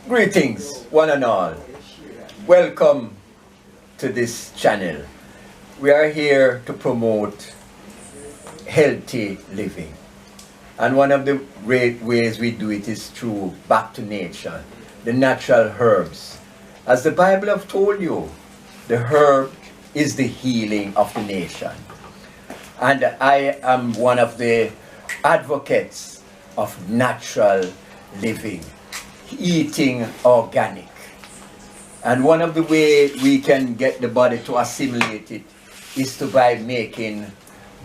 Greetings, one and all. Welcome to this channel. We are here to promote healthy living. And one of the great ways we do it is through back to nature, the natural herbs. As the Bible have told you, the herb is the healing of the nation. And I am one of the advocates of natural living, eating organic. And one of the way we can get the body to assimilate it is to by making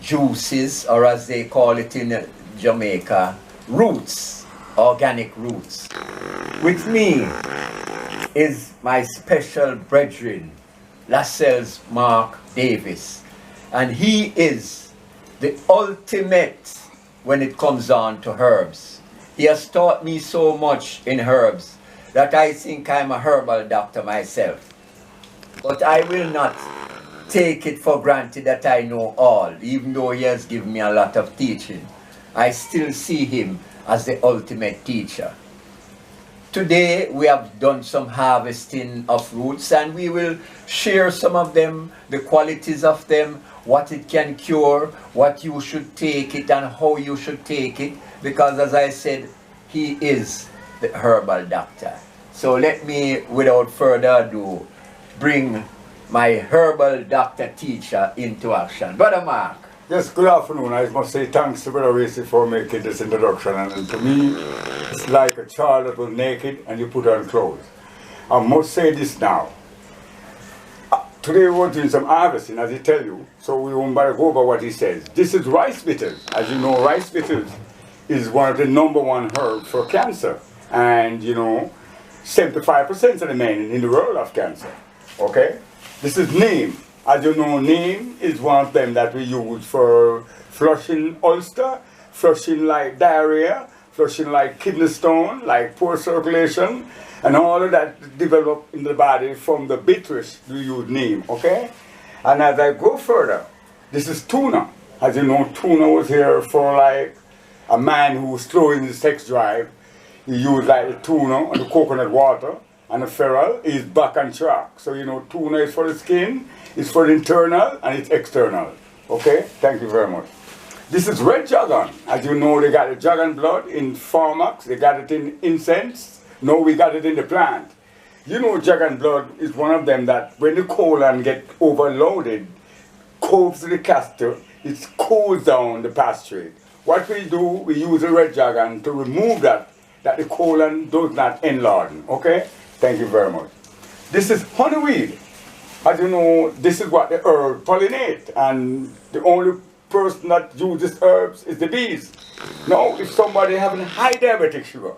juices, or as they call it in Jamaica, roots, organic roots. With me is my special brethren, Lascelle Mark Davis, and he is the ultimate when it comes on to herbs. He has taught me so much in herbs that I think I'm a herbal doctor myself. But I will not take it for granted that I know all, even though he has given me a lot of teaching. I still see him as the ultimate teacher. Today we have done some harvesting of roots, and we will share some of them, the qualities of them, what it can cure, what you should take it and how you should take it, because as I said, he is the herbal doctor. So let me, without further ado, bring my herbal doctor teacher into action. Brother Mark. Yes, good afternoon. I must say thanks to Brother Racy for making this introduction. And to me, it's like a child that was naked and you put on clothes. I must say this now. Today we're doing some harvesting, as he tell you, so we won't bother go over what he says. This is rice bitters. As you know, rice bitters is one of the #1 herbs for cancer. And, you know, 75% of the men in the world have cancer. Okay? This is neem. As you know, neem is one of them that we use for flushing ulcer, flushing like diarrhea, flushing like kidney stone, like poor circulation, and all of that develop in the body from the bitters we use neem, okay? And as I go further, this is tuna. As you know, tuna was here for like a man who was slow in his sex drive. He used like the tuna and the coconut water, and the ferrule is back on track. So you know, tuna is for the skin, it's for the internal, and it's external. Okay? Thank you very much. This is red jagan. As you know, they got the jagan blood in pharmacs, they got it in incense. No, we got it in the plant. You know, jagan blood is one of them that when the colon get overloaded, coats the castor, it cools down the pasturate. What we do, we use the red jagan to remove that the colon does not enlarge. Okay? Thank you very much. This is honeyweed. As you know, this is what the herb pollinate, and the only person that uses herbs is the bees. Now, if somebody having high diabetic sugar,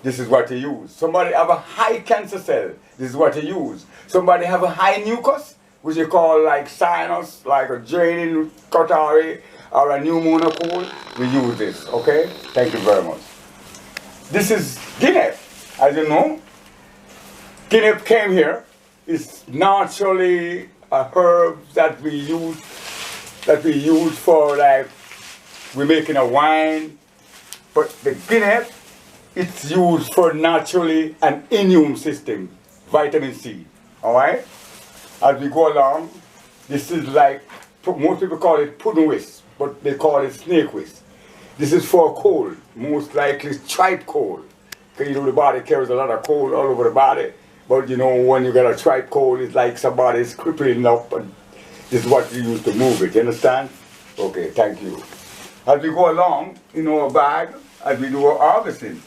this is what you use. Somebody have a high cancer cell, this is what you use. Somebody have a high mucus, which you call like sinus, like a draining cautery, or a pneumococcal, we use this, okay? Thank you very much. This is guinea. As you know, guinea came here. It's naturally a herb that we use for like, we're making a wine. But the guinea, it's used for naturally an immune system, vitamin C, all right? As we go along, this is like, most people call it pudding whisk, but they call it snake whisk. This is for cold, most likely tripe cold. Because you know the body carries a lot of cold all over the body. But you know, when you get a tripe cold, it's like somebody's crippling up, and this is what you use to move it, you understand? Okay, thank you. As we go along, in our bag, as we do our harvesting,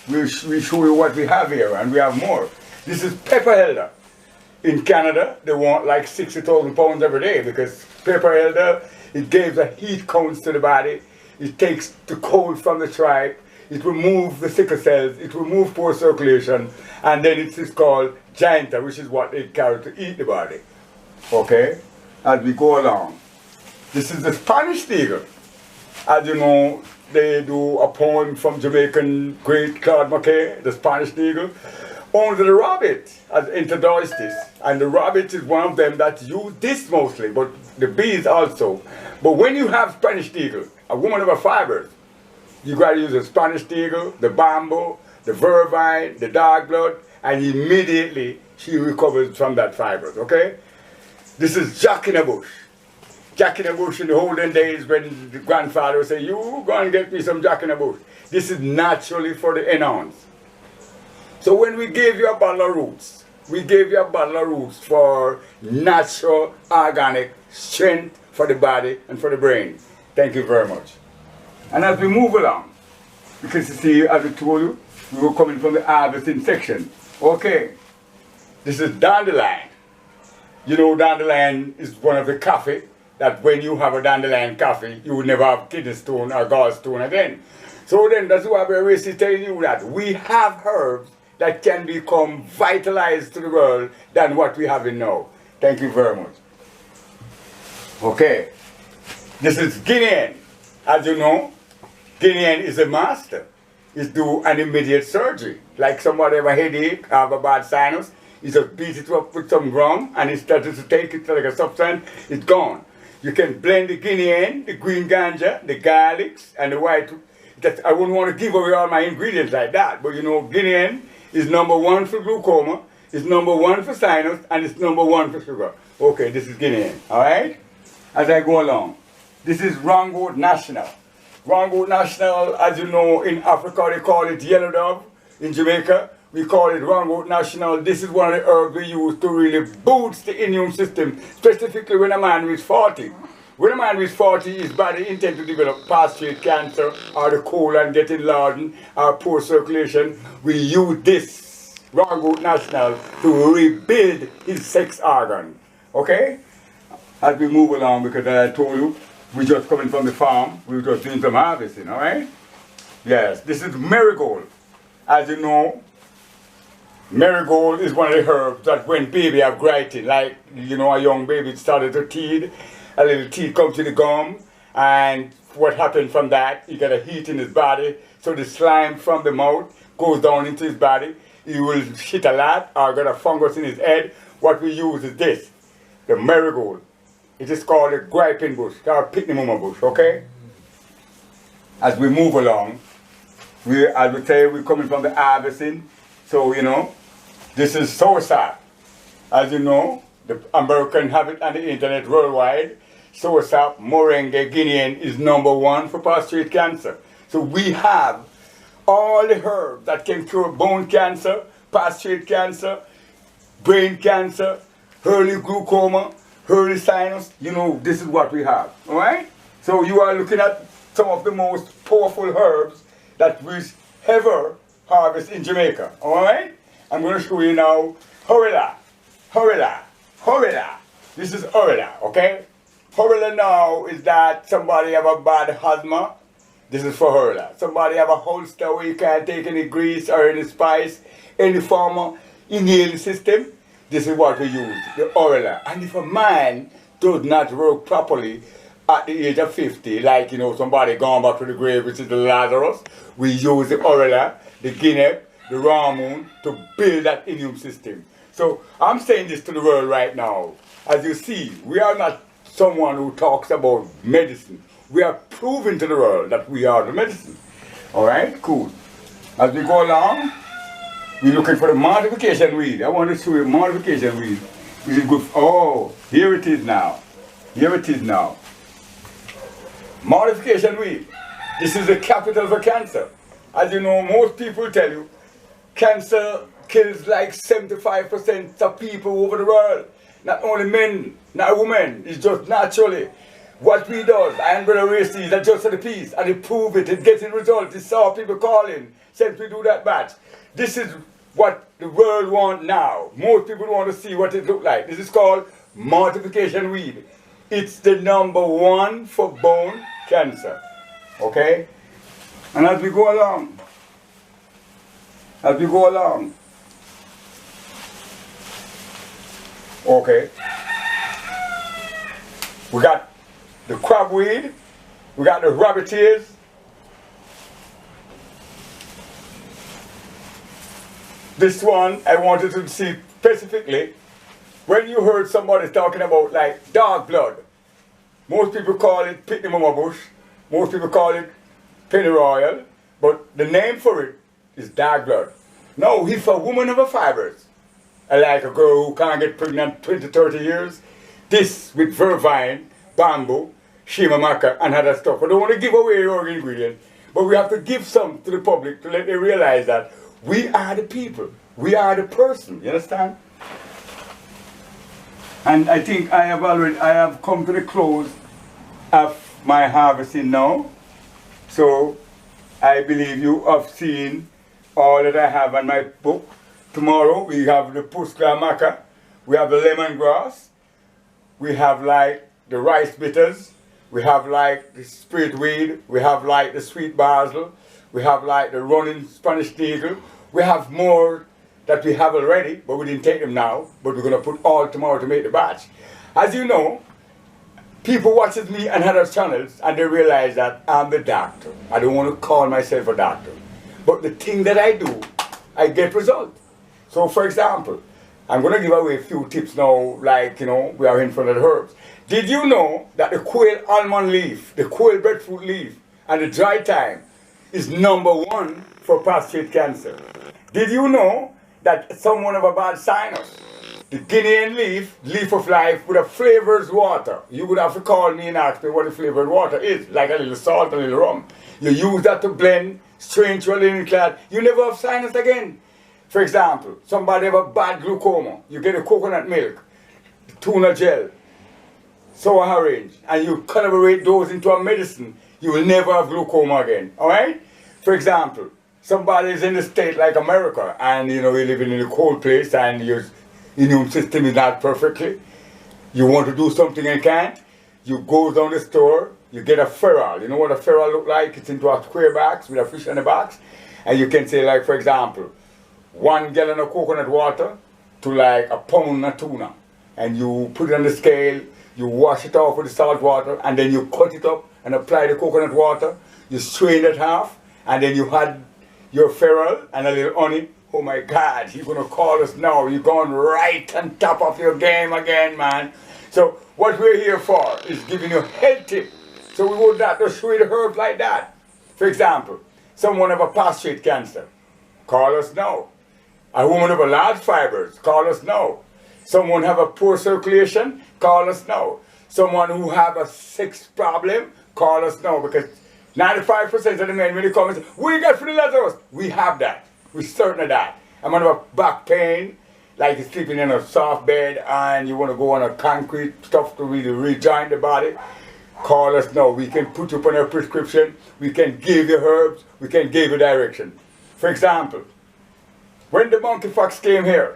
we show you what we have here, and we have more. This is pepper elder. In Canada, they want like 60,000 pounds every day, because pepper elder, it gives a heat cones to the body. It takes the cold from the tripe, it removes the sickle cells, it removes poor circulation, and then it is called gianta, which is what they carry to eat the body. Okay? As we go along. This is the Spanish eagle. As you know, they do a poem from Jamaican great Claude McKay, the Spanish eagle. Only the rabbit has introduced this, and the rabbit is one of them that use this mostly, but the bees also. But when you have Spanish eagle, a woman of a fibers, you got to use the Spanish eagle, the bamboo, the vervine, the dark blood, and immediately she recovers from that fibroid, okay? This is Jack in the bush. Jack in the bush in the olden days when the grandfather would say, you go and get me some Jack in the bush. This is naturally for the enhance. So when we gave you a bottle of roots, we gave you a bottle of roots for natural, organic strength for the body and for the brain. Thank you very much. And as we move along, because you see, as I told you, we were coming from the harvesting section. Okay, this is dandelion. You know, dandelion is one of the coffee that when you have a dandelion coffee, you will never have kidney stone or gallstone again. So then that's why we're basically telling you that we have herbs that can become vitalized to the world than what we have in now. Thank you very much. Okay, this is Guinean. As you know, Guinean is a master. It's do an immediate surgery. Like somebody have a headache, have a bad sinus, you just beat it up with some rum and it starts to take it like a substance, it's gone. You can blend the Guinean, the green ganja, the garlics, and the white. I wouldn't want to give away all my ingredients like that, but you know, Guinean is #1 for glaucoma, it's #1 for sinus, and it's #1 for sugar. Okay, this is Guinean, alright? As I go along, this is Rangoat National. Rangoat National, as you know, in Africa they call it yellow dove. In Jamaica, we call it Rangoat National. This is one of the herbs we use to really boost the immune system, specifically when a man is 40. When a man is 40, his body intends to develop prostate cancer or the colon get enlarged or poor circulation. We use this Rangoat National to rebuild his sex organ. Okay? As we move along, because I told you, we just coming from the farm, we were just doing some harvesting, alright? Yes, this is marigold. As you know, marigold is one of the herbs that when baby have grinding, like, you know, a young baby started to teeth, a little teeth comes to the gum, and what happened from that, he got a heat in his body, so the slime from the mouth goes down into his body, he will shit a lot, or got a fungus in his head. What we use is this, the marigold. It is called the griping bush, or pitney mama bush, okay? As we move along, as we say, we're coming from the harvesting, so you know, this is soursop. As you know, the American have it on the internet worldwide. Soursop, moringa, Guinean is #1 for prostate cancer. So we have all the herbs that can cure bone cancer, prostate cancer, brain cancer, early glaucoma, early sinus. You know, this is what we have, all right? So you are looking at some of the most powerful herbs that we ever harvest in Jamaica, all right? I'm going to show you now Horilla, Horilla, Horilla. This is Horilla, okay? Horilla now is that somebody have a bad asthma. This is for Horilla. Somebody have a holster where you can't take any grease or any spice, any form of inhaling system. This is what we use, the Horilla. And if a man does not work properly at the age of 50, like, you know, somebody gone back to the grave, which is the Lazarus, we use the Horilla, the Guinea, the Ramoon to build that immune system. So I'm saying this to the world right now. As you see, we are not someone who talks about medicine. We are proving to the world that we are the medicine. All right, cool. As we go along, we're looking for the mortification weed. I want to show you mortification weed. Which is good. Oh, here it is now. Here it is now. Mortification weed. This is the capital for cancer. As you know, most people tell you, cancer kills like 75% of people over the world. Not only men, not women. It's just naturally. What we do, I am going to raise these, that's just for the piece, and it prove it, it getting results, it saw people calling, since we do that batch. This is what the world want now. Most people want to see what it look like. This is called mortification weed. It's the #1 for bone cancer. Okay? And as we go along, okay, we got the crabweed, we got the rabbit ears, this one I wanted to see specifically. When you heard somebody talking about like dark blood, most people call it pitney mama bush, most people call it pennyroyal, but the name for it is dark blood. Now, if a woman of a fibers, like a girl who can't get pregnant 20, 30 years, this with vervine, bamboo, shima maca, and other stuff. I don't want to give away your ingredients, but we have to give some to the public to let them realize that we are the people. We are the person. You understand? And I think I have come to the close of my harvesting now. So I believe you have seen all that I have in my book. Tomorrow we have the Lascelle maca, we have the lemongrass, we have like the rice bitters, we have like the spirit weed, we have like the sweet basil, we have like the running Spanish eagle. We have more that we have already, but we didn't take them now, but we're going to put all tomorrow to make the batch. As you know, people watches me and other channels and they realize that I'm the doctor. I don't want to call myself a doctor. But the thing that I do, I get results. So for example, I'm going to give away a few tips now, like, you know, we are in front of the herbs. Did you know that the quail almond leaf, the quail breadfruit leaf, and the dry thyme is #1 for prostate cancer? Did you know that someone of a bad sinus, the Guinean leaf of life with a flavored water, you would have to call me and ask me what the flavored water is, like a little salt, a little rum. You use that to blend, strain to a linen cloth, you never have sinus again. For example, somebody have a bad glaucoma, you get a coconut milk, tuna gel, sour orange, and you collaborate those into a medicine, you will never have glaucoma again, alright? For example, somebody is in a state like America, and you know, you're living in a cold place, and your immune system is not perfectly, you want to do something and can't, you go down the store, you get a feral. You know what a feral look like? It's into a square box with a fish in the box, and you can say, like, for example, 1 gallon of coconut water to like a pound of tuna, and you put it on the scale, you wash it off with the salt water, and then you cut it up and apply the coconut water, you strain it half, and then you add your feral and a little honey. Oh my God, you're gonna call us now, you're going right on top of your game again, man. So what we're here for is giving you health tip. So we would not just show you the herbs like that. For example, someone have a prostate cancer, call us now. A woman have a large fibers, call us now. Someone have a poor circulation, call us now. Someone who have a sex problem, call us now, because 95% of the men when they come and say, "We got for the Lazarus," we have that. We're certain of that. I'm gonna have a back pain, like you're sleeping in a soft bed and you want to go on a concrete stuff to really rejoin the body. Call us now. We can put you up on a prescription. We can give you herbs. We can give you direction. For example, when the monkeypox came here,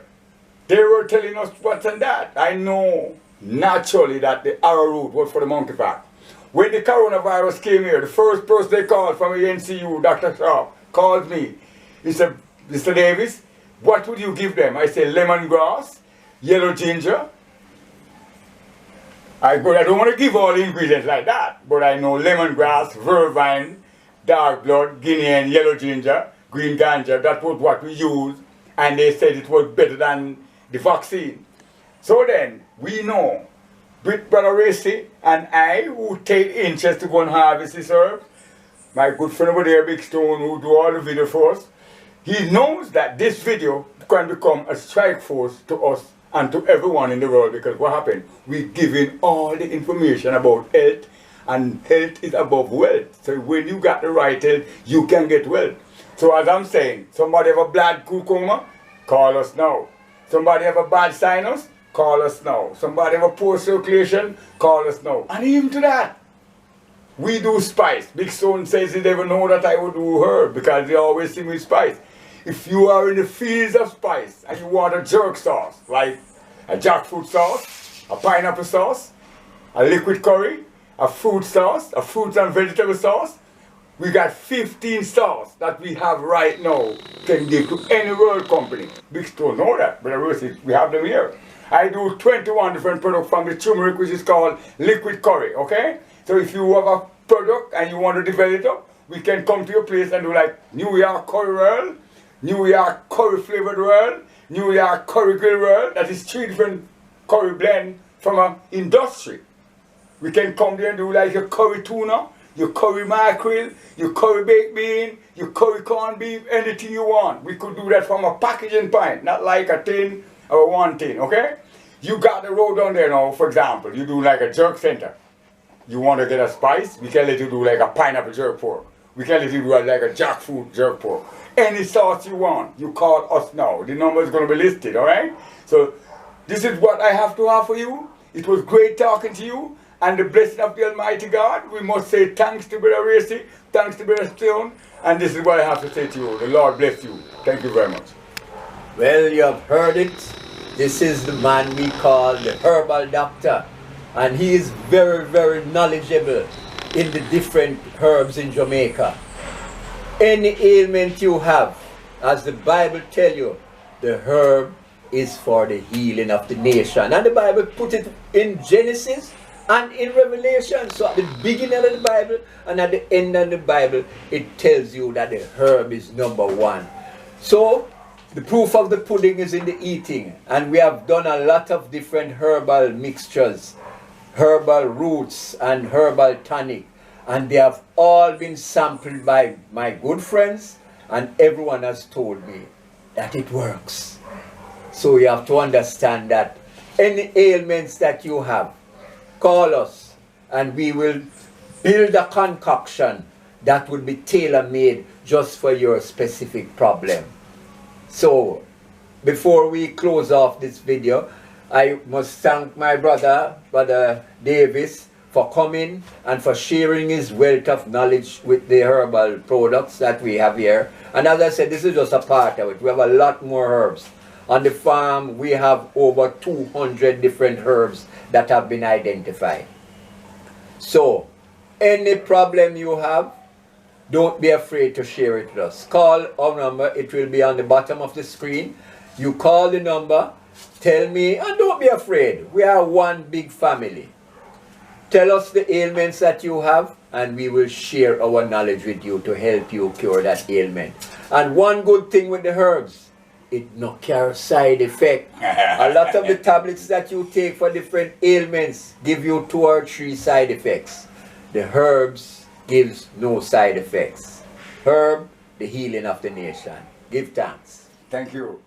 they were telling us what's and that. I know naturally that the arrowroot was for the monkeypox. When the coronavirus came here, the first person they called from the NCU, Dr. Shaw, called me. He said, "Mr. Davis, what would you give them?" I said, lemongrass, yellow ginger. I don't want to give all the ingredients like that, but I know lemongrass, vervine, dark blood, Guinean, yellow ginger, green ganja. That was what we used, and they said it was better than the vaccine. So then, we know, with Brother Racy and I, who take interest to go and harvest this herb, my good friend over there, Big Stone, who do all the video for us, he knows that this video can become a strike force to us and to everyone in the world, because what happened? We're giving all the information about health, and health is above wealth. So when you got the right health, you can get wealth. So as I'm saying, somebody have a blood glaucoma, call us now. Somebody have a bad sinus, call us now. Somebody have a poor circulation, call us now. And even to that, we do spice. Big Stone says he never know that I would do herb because they always see me spice. If you are in the fields of spice and you want a jerk sauce, like a jackfruit sauce, a pineapple sauce, a liquid curry, a fruit sauce, a fruit and vegetable sauce, we got 15 sauce that we have right now, can give to any world company. Big Stone know that, but we have them here. I do 21 different products from the turmeric, which is called liquid curry, okay? So if you have a product and you want to develop it up, we can come to your place and do like New York curry roll, New York curry flavored roll, New York curry grill roll. That is 3 different curry blend from an industry. We can come there and do like a curry tuna, you curry mackerel, you curry baked bean, you curry corned beef, anything you want. We could do that from a packaging point, not like a tin or one tin, okay? You got the road down there now, for example, you do like a jerk center. You want to get a spice, we can let you do like a pineapple jerk pork. We can let you do like a jackfruit jerk pork. Any sauce you want, you call us now. The number is going to be listed, all right? So this is what I have to offer you. It was great talking to you. And the blessing of the Almighty God, we must say thanks to Brother Racy, thanks to Brother Stone. And this is what I have to say to you. The Lord bless you. Thank you very much. Well, you have heard it. This is the man we call the herbal doctor. And he is very, very knowledgeable in the different herbs in Jamaica. Any ailment you have, as the Bible tells you, the herb is for the healing of the nation. And the Bible put it in Genesis and in Revelation. So at the beginning of the Bible and at the end of the Bible, it tells you that the herb is number one. So the proof of the pudding is in the eating. And we have done a lot of different herbal mixtures, herbal roots and herbal tonic. And they have all been sampled by my good friends, and everyone has told me that it works. So you have to understand that any ailments that you have, call us and we will build a concoction that will be tailor-made just for your specific problem. So before we close off this video, I must thank my brother Davis, for coming and for sharing his wealth of knowledge with the herbal products that we have here. And as I said, this is just a part of it. We have a lot more herbs. On the farm, we have over 200 different herbs that have been identified. So, any problem you have, don't be afraid to share it with us. Call our number. It will be on the bottom of the screen. You call the number, tell me, and don't be afraid. We are one big family. Tell us the ailments that you have, and we will share our knowledge with you to help you cure that ailment. And one good thing with the herbs, it no carry side effect. A lot of the tablets that you take for different ailments give you 2 or 3 side effects. The herbs gives no side effects. Herb, the healing of the nation. Give thanks. Thank you.